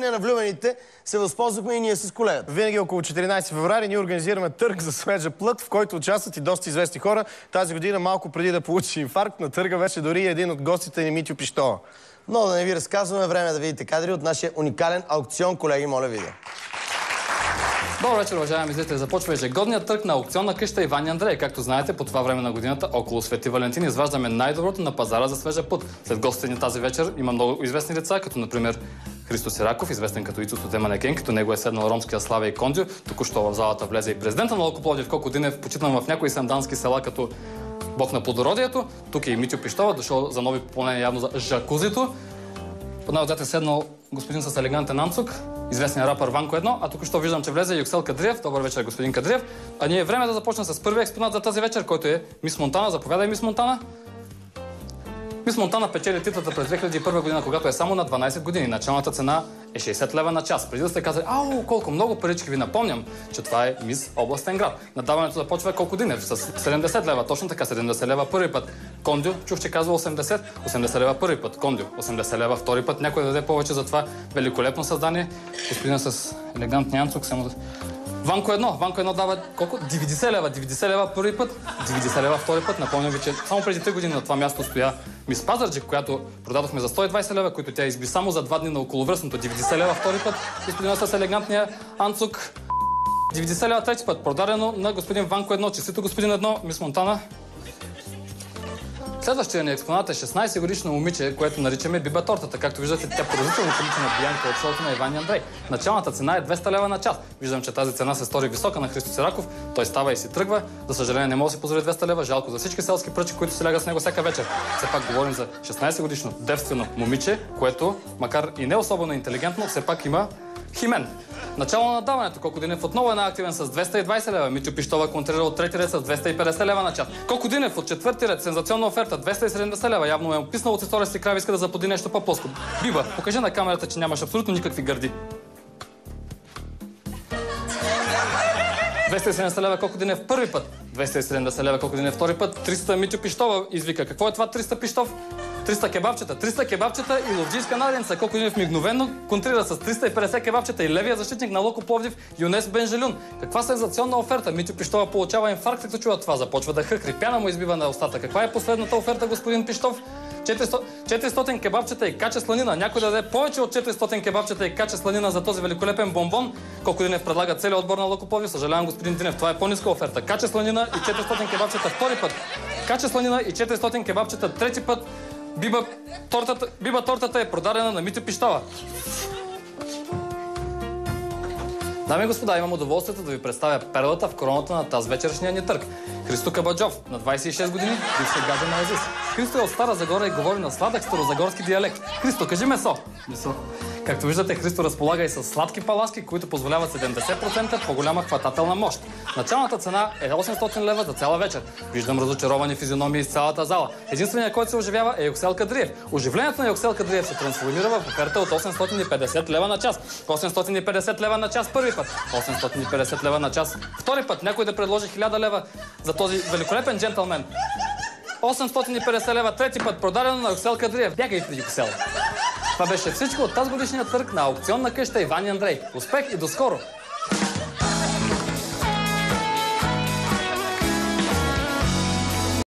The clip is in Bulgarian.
на влюбените се възползвахме и ние с колегата. Винаги около 14 февруари ние организираме търг за свежа плът, в който участват и доста известни хора. Тази година, малко преди да получи инфаркт, на търга вече дори един от гостите ни Митю Пищова. Но да не ви разказваме, време да видите кадри от нашия уникален аукцион. Колеги, моля видео. Добър вечер, уважаеми зрители. Започва ежегодният търг на аукционна къща Иван и Андрей. Както знаете, по това време на годината, около Свети Валентин, изваждаме най-доброто на пазара за свежа плът. След гостите ни тази вечер има много известни лица, като например Христо Сираков, известен като Ицо Стоте Манекен, като него е седнал ромския Славей Кондио. Току-що в залата влезе и президента на Локо Пловдив Коко Динев, почитан в някои сандански села като Бог на плодородието. Тук е и Митю Пищова, дошъл за нови попълнения явно за жакузито. Под най-отзад е седнал господин с елегантен анцук, известният рапър Ванко Едно, а тук що виждам, че влезе Юксел Кадриев. Добър вечер, господин Кадриев. А ние е време да започнем с първия експонат за тази вечер, който е Мис Монтана. Заповядай, Мис Монтана. Мис Монтана печели титлата през 2001 година, когато е само на 12 години. Началната цена е 60 лева на час. Преди да сте казали, колко много парички, ви напомням, че това е Мис областен град. Надаването започва Коко Динев с 70 лева. Точно така, 70 лева първи път. Кондио, чух, че казва 80. 80 лева първи път. Кондио, 80 лева втори път. Някой да даде повече за това великолепно създание. Господин с елегантния анцук, само Ванко Едно дава колко? 90 лева. 90 лева първи път, 90 лева втори път. Напомням ви, че само преди 3 години на това място стоя Мис Пазарджик, която продадохме за 120 лева, които тя изби само за 2 дни на околовръстното. 90 лева втори път. Господина с елегантния анцук. 90 лева трети път. Продадено на господин Ванко Едно. Честито, господин Едно. Мис Монтана. Следващия ни експонат е 16-годишно момиче, което наричаме Биба тортата. Както виждате, тя поразително прилича на Биянка от шоуто на Иван и Андрей. Началната цена е 200 лева на час. Виждам, че тази цена се стори висока на Христо Сираков. Той става и си тръгва. За съжаление, не може да си позволи 200 лева. Жалко за всички селски пръчи, които се лягат с него всяка вечер. Все пак говорим за 16-годишно девствено момиче, което, макар и не особено интелигентно, все пак има химен. Начало на даването. Коко Динев отново е на-активен с 220 лева. Митю Пищова контрира от трети ред с 250 лева на час. Коко Динев от четвърти ред. Сензационна оферта. 270 лева. Явно е описнал от история си край, иска да заподи нещо по-плоско. Биба, покажи на камерата, че нямаш абсолютно никакви гърди. 270 лева Коко Динев първи път. 270 лева Коко Динев втори път. 300 Митю Пищова извика. Какво е това 300 Пищов? 300 кебабчета. 300 кебабчета и ловджийска наденица. Коко Динев мигновено контрира с 350 кебабчета и левия защитник на Локо Пловдив Юнес Бенжелюн. Каква сензационна оферта? Митю Пищова получава инфаркт, като чува това. Започва да хъкри. Пяна му избива на устата. Каква е последната оферта, господин Пищов? 400 кебабчета и кача сланина. Някой да даде повече от 400 кебабчета и кача сланина за този великолепен бомбон. Коко Динев предлага целият отбор на Локо Пловдив. Съжалявам, господин Динев, това е по-ниска оферта. Кача сланина и 400 кебабчета втори път. Кача сланина и 400 кебабчета трети път. Биба тортата е продадена на Митю Пищова. Дами и господа, имам удоволствието да ви представя перлата в короната на тази вечершния ни търг. Христо Кабаджов, на 26 години, бивши гаден на Азис. Христо е от Стара Загора и говори на сладък старозагорски диалект. Христо, кажи месо. Месо. Както виждате, Христо разполага и с сладки паласки, които позволяват 70% по-голяма хватателна мощ. Началната цена е 800 лева за цяла вечер. Виждам разочаровани физиономии из цялата зала. Единственият, който се оживява, е Юксел Кадриев. Оживлението на Юксел Кадриев се трансформира в оферта от 850 лева на час. 850 лева на час първи път. 850 лева на час втори път. Някой да предложи 1000 лева за този великолепен джентълмен. 850 лева трети път. Продадено на Юксел Кадриев. Бягай при Юксел. Това беше всичко от тази годишния търг на аукционна къща Иван и Андрей. Успех и до скоро!